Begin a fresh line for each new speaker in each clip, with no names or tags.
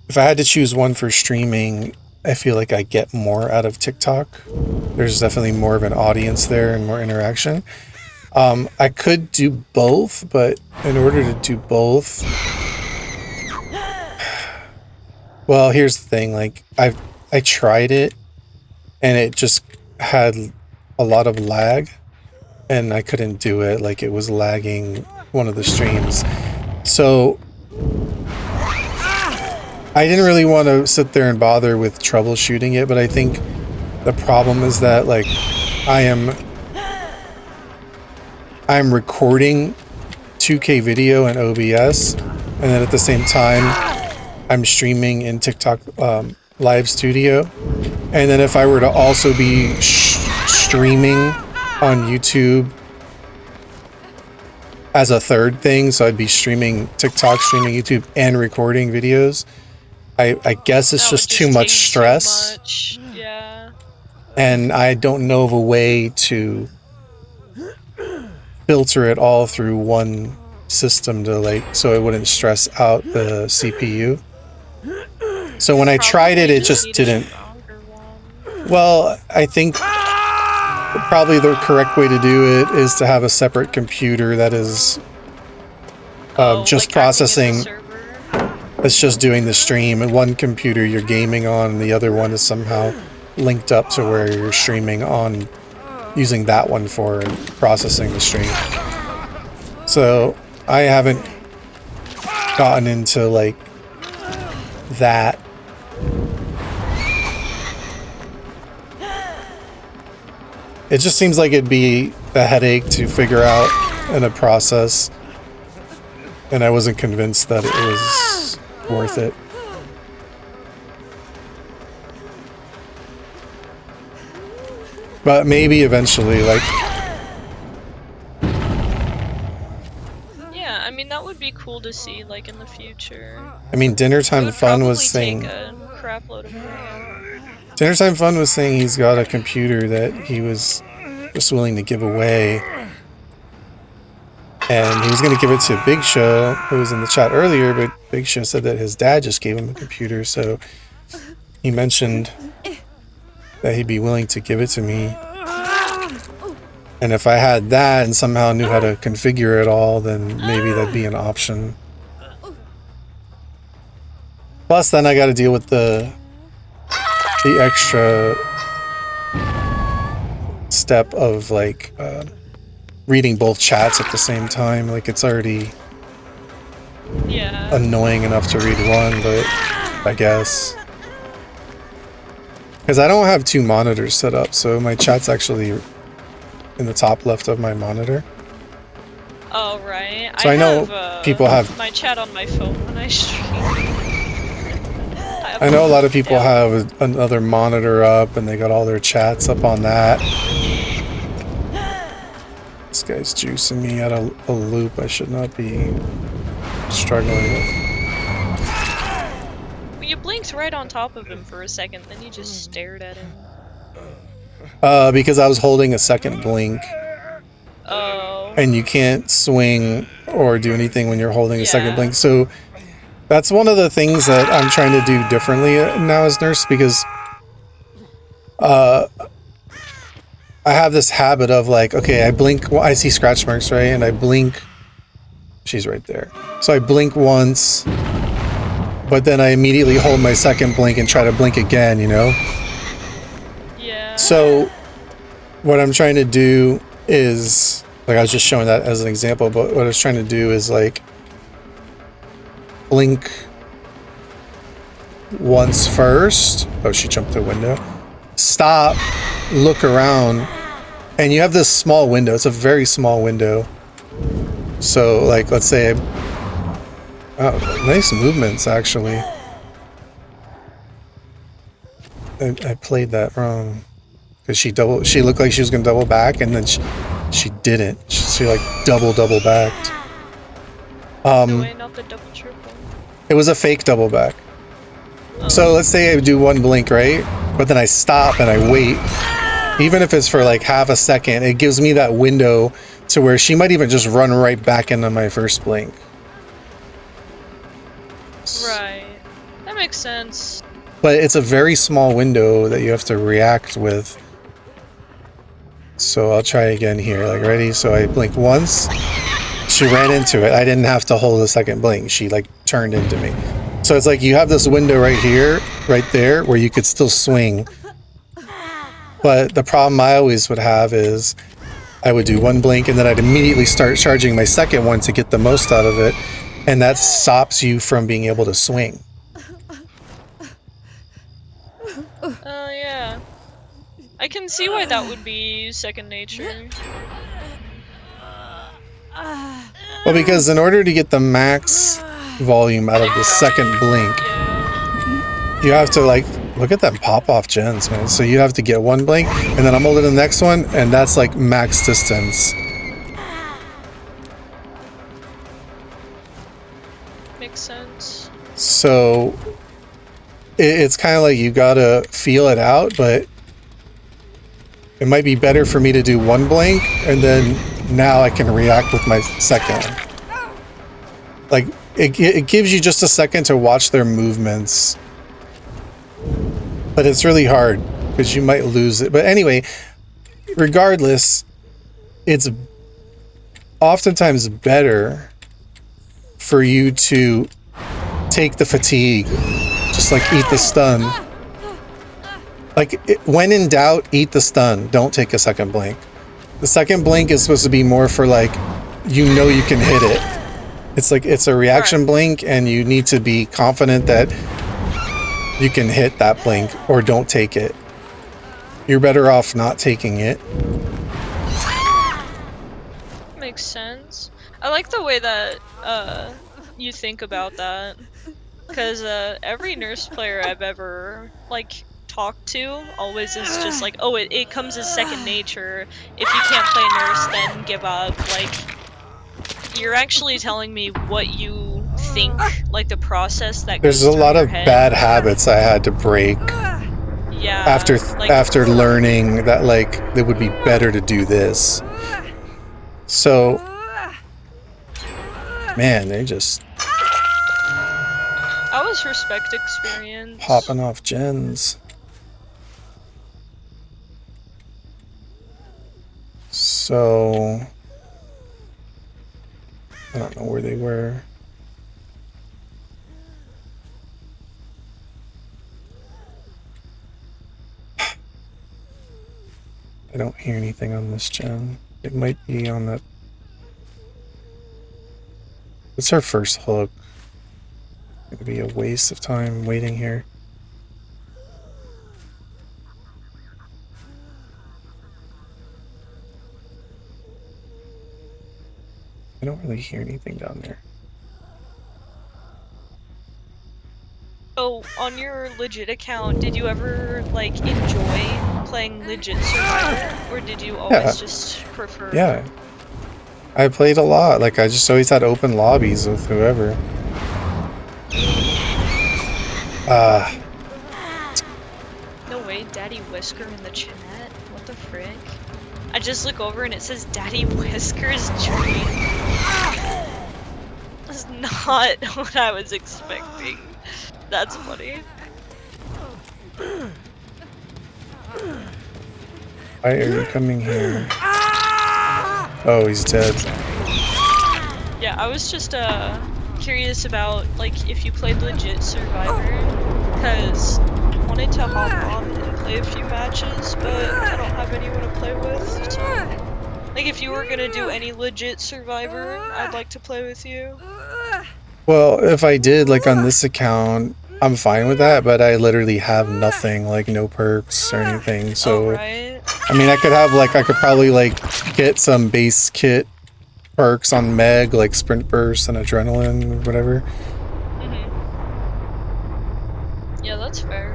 if I had to choose one for streaming, I feel like I get more out of TikTok. There's definitely more of an audience there and more interaction. I could do both, but in order to do both, well, here's the thing. Like I tried it, and it just had a lot of lag, and I couldn't do it. Like it was lagging one of the streams, so I didn't really want to sit there and bother with troubleshooting it. But I think the problem is that like I'm recording 2K video in OBS, and then at the same time I'm streaming in TikTok Live Studio. And then if I were to also be streaming on YouTube as a third thing, so I'd be streaming TikTok, streaming YouTube, and recording videos, I guess it's just too much stress.
Yeah.
And I don't know of a way to filter it all through one system to like, so it wouldn't stress out the CPU. So when I tried it, it just didn't. Well, I think probably the correct way to do it is to have a separate computer that is just
like
processing. It's just doing the stream, and one computer you're gaming on, and the other one is somehow linked up to where you're streaming on, using that one for processing the stream. So I haven't gotten into like that. It just seems like it'd be a headache to figure out in a process, and I wasn't convinced that it was worth it. But maybe eventually, like...
Yeah, I mean, that would be cool to see, like, in the future.
I mean, Dinner Time Fun was saying... Dinner Time Fun was saying he's got a computer that he was just willing to give away. And he was going to give it to Big Show, who was in the chat earlier, but Big Show said that his dad just gave him a computer, so he mentioned that he'd be willing to give it to me. And if I had that and somehow knew how to configure it all, then maybe that'd be an option. Plus, then I got to deal with the extra step of like reading both chats at the same time. Like it's already annoying enough to read one, but I guess because I don't have two monitors set up, so my chat's actually in the top left of my monitor.
Oh right.
So I know people have
my chat on my phone when I stream.
I know a lot of people have another monitor up and they got all their chats up on that. This guy's juicing me at a loop I should not be struggling with.
Well, you blinked right on top of him for a second, then you just stared at him.
Because I was holding a second blink.
Oh.
And you can't swing or do anything when you're holding a second blink. So that's one of the things that I'm trying to do differently now as nurse, because I have this habit of like, okay, I blink, I see scratch marks, right? And I blink, she's right there. So I blink once, but then I immediately hold my second blink and try to blink again, you know?
Yeah.
So what I'm trying to do is, like I was just showing that as an example, but what I was trying to do is like, blink once first. Oh, she jumped the window. Stop, look around, and you have this small window. It's a very small window. So, like, let's say, oh, nice movements, actually. I played that wrong. Because she looked like she was going to double back, and then she didn't. She like, double backed.
No way, not the double triple.
It was a fake double back. So let's say I do one blink, right? But then I stop and I wait. Even if it's for like half a second, it gives me that window to where she might even just run right back into my first blink.
Right. That makes sense.
But it's a very small window that you have to react with. So I'll try again here. Like, ready? So I blink once. She ran into it. I didn't have to hold a second blink. She like turned into me. So it's like you have this window right here, right there, where you could still swing. But the problem I always would have is I would do one blink and then I'd immediately start charging my second one to get the most out of it. And that stops you from being able to swing.
Oh, yeah. I can see why that would be second nature.
Well, because in order to get the max volume out of the second blink, you have to like, look at them pop off gens, man. So you have to get one blink and then I'm holding the next one and that's like max distance.
Makes sense.
So it's kind of like you gotta feel it out, but it might be better for me to do one blink and then now I can react with my second. Like it gives you just a second to watch their movements, but it's really hard because you might lose it. But anyway, regardless, it's oftentimes better for you to take the fatigue, just like eat the stun. Like, when in doubt, eat the stun. Don't take a second blink. The second blink is supposed to be more for like, you know you can hit it. It's like, it's a reaction blink and you need to be confident that you can hit that blink or don't take it. You're better off not taking it.
Makes sense. I like the way that you think about that. Because every nurse player I've ever, like, talked to always is just like, oh, it comes as second nature. If you can't play nurse, then give up. Like, you're actually telling me what you think, like the process that
There's
goes
a lot
through
of
your head.
bad habits I had to break
Yeah.
after learning that like it would be better to do this. So, man, they just
I always respect experience.
popping off gens. So, I don't know where they were. I don't hear anything on this gen. It might be on that. It's our first hook. It's gonna be a waste of time waiting here. I don't really hear anything down there.
Oh, on your legit account, did you ever, like, enjoy playing legit Survivor? Or did you always just prefer...
Yeah. I played a lot. Like, I just always had open lobbies with whoever.
No way, Daddy Whisker in the chat? What the frick? I just look over and it says Daddy Whisker's dream. That's not what I was expecting. That's funny.
Why are you coming here? Oh, he's dead.
Yeah, I was just curious about like if you played legit Survivor, because I wanted to hop on and play a few matches, but I don't have anyone to play with. So, like, if you were gonna do any legit Survivor, I'd like to play with you.
Well, if I did, like on this account, I'm fine with that, but I literally have nothing, like no perks or anything, so...
Right.
I mean, I could have, like, I could probably, like, get some base kit perks on Meg, like Sprint Burst and Adrenaline, or whatever.
Yeah, that's fair.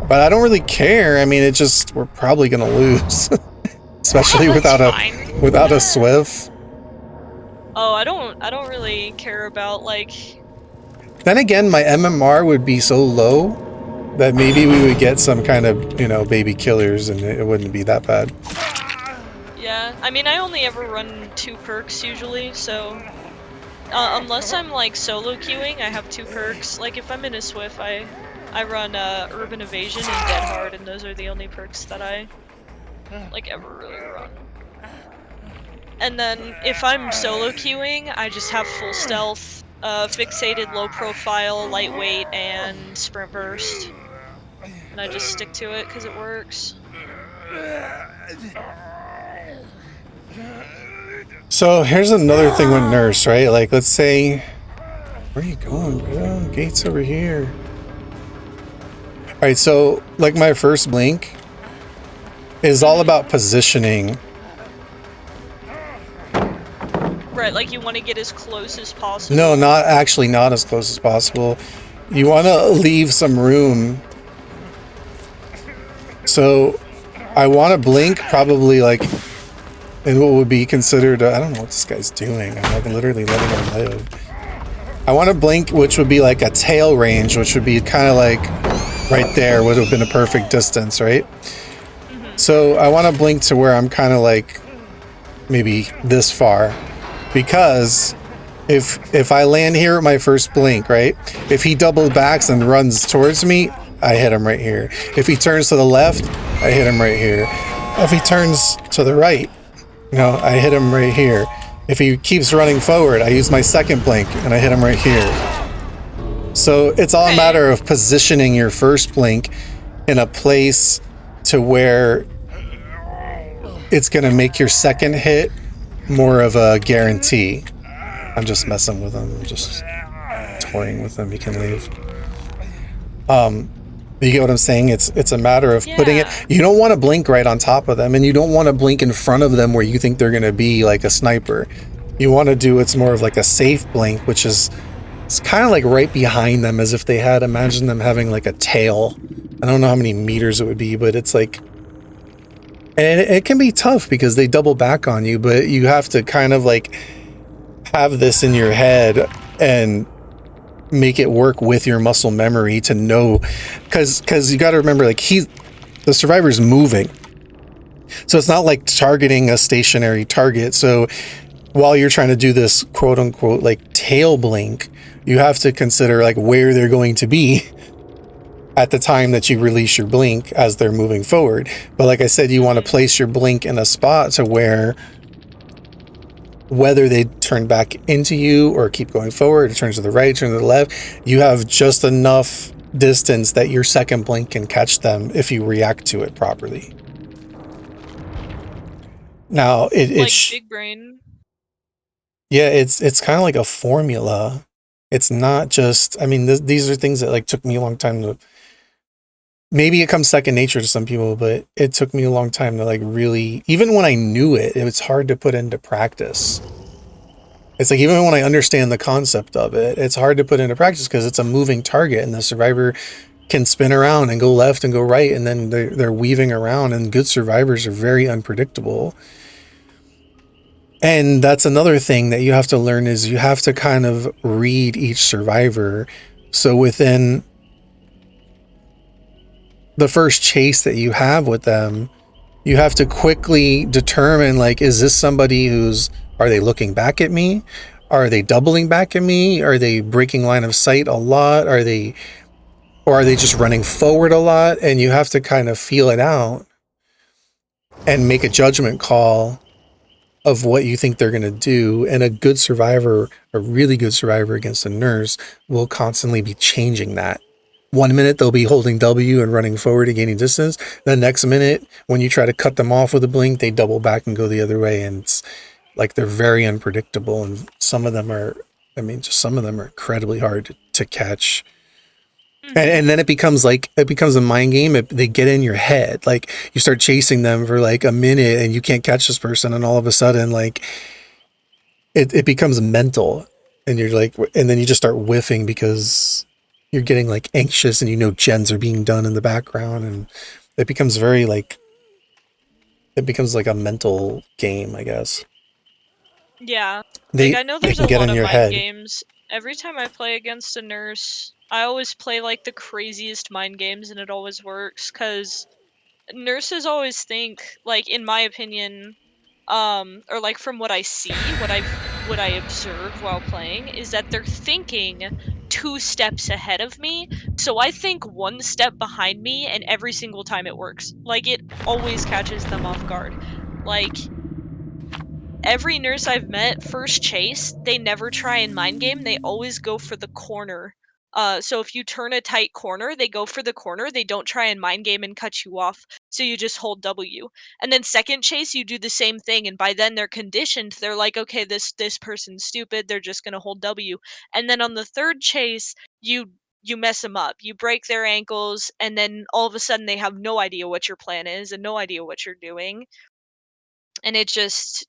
But I don't really care. I mean, it just, we're probably gonna lose. Especially without a Swift.
Oh, I don't really care about, like...
Then again, my MMR would be so low that maybe we would get some kind of, you know, baby killers and it wouldn't be that bad.
Yeah, I mean, I only ever run 2 perks usually, so... Unless I'm like solo queuing, I have 2 perks. Like if I'm in a Swift, I run Urban Evasion and Dead Hard, and those are the only perks that I like ever really run. And then if I'm solo queuing, I just have full stealth, fixated, low profile, lightweight, and sprint burst. And I just stick to it because it works.
So here's another thing with nurse, right? Like, let's say, where are you going, bro? Gate's over here. All right, so like my first blink is all about positioning.
Right, like you want to get as close as possible.
No, not as close as possible. You want to leave some room. So I want to blink probably like in what would be considered, I don't know what this guy's doing. I'm like literally letting him live. I want to blink, which would be like a tail range, which would be kind of like right there, would have been a perfect distance, right? So I want to blink to where I'm kind of like maybe this far, because if I land here at my first blink, right? If he double backs and runs towards me, I hit him right here. If he turns to the left, I hit him right here. If he turns to the right, I hit him right here. If he keeps running forward, I use my second blink and I hit him right here. So it's all a matter of positioning your first blink in a place to where it's going to make your second hit more of a guarantee. I'm just messing with him. I'm just toying with him. He can leave. You get what I'm saying? It's a matter of putting it. You don't want to blink right on top of them, and you don't want to blink in front of them where you think they're going to be like a sniper. You want to do it's more of like a safe blink, which is it's kind of like right behind them, as if they had, imagine them having like a tail. I don't know how many meters it would be, but it's like, and it can be tough because they double back on you, but you have to kind of like have this in your head and make it work with your muscle memory to know, because you got to remember, like the survivor's moving, so it's not like targeting a stationary target. So while you're trying to do this quote unquote like tail blink, you have to consider like where they're going to be at the time that you release your blink as they're moving forward. But like I said, you want to place your blink in a spot to where whether they turn back into you or keep going forward, it turns to the right, turn to the left, you have just enough distance that your second blink can catch them if you react to it properly. Now it's
big brain.
Yeah, it's kind of like a formula. It's not just, I mean, these are things that like took me a long time to, maybe it comes second nature to some people, but it took me a long time to like really, even when I knew it, it's hard to put into practice. It's like, even when I understand the concept of it, it's hard to put into practice because it's a moving target and the survivor can spin around and go left and go right, and then they're weaving around, and good survivors are very unpredictable. And that's another thing that you have to learn, is you have to kind of read each survivor. So within the first chase that you have with them, you have to quickly determine, like, is this somebody are they looking back at me? Are they doubling back at me? Are they breaking line of sight a lot? Or are they just running forward a lot? And you have to kind of feel it out and make a judgment call of what you think they're going to do. And a good survivor, a really good survivor against a nurse, will constantly be changing that. 1 minute they'll be holding W and running forward and gaining distance. The next minute, when you try to cut them off with a blink, they double back and go the other way. And it's like, they're very unpredictable. And some of them are incredibly hard to catch. And then it becomes a mind game. They get in your head. Like, you start chasing them for like a minute and you can't catch this person. And all of a sudden, like, it becomes mental, and you're like, and then you just start whiffing because you're getting like anxious, and gens are being done in the background, and it becomes like a mental game, I guess.
Yeah. I know there's a lot of mind games. Every time I play against a nurse, I always play like the craziest mind games, and it always works, because nurses always think, like, in my opinion, or like from what I see, what I've what I observe while playing is that they're thinking 2 steps ahead of me, so I think 1 step behind me, and every single time it works. Like, it always catches them off guard. Like, every nurse I've met, first chase, they never try and mind game, they always go for the corner. So if you turn a tight corner, they go for the corner, they don't try and mind game and cut you off, so you just hold W. And then second chase, you do the same thing, and by then they're conditioned, they're like, "Okay, this person's stupid, they're just gonna hold W." And then on the third chase, you mess them up, you break their ankles, and then all of a sudden they have no idea what your plan is and no idea what you're doing, and it just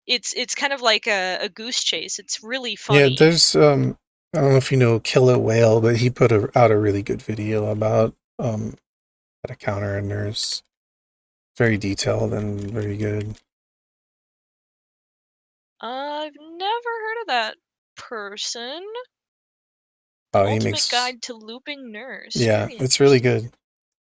it's kind of like a goose chase. It's really
Yeah,
funny.
there's I don't know if you know Killer Whale, but he put out a really good video about how to counter a nurse. Very detailed and very good.
I've never heard of that person.
Oh, he
Ultimate
makes
Guide to Looping Nurse.
yeah,
Very
it's really
interesting.
good.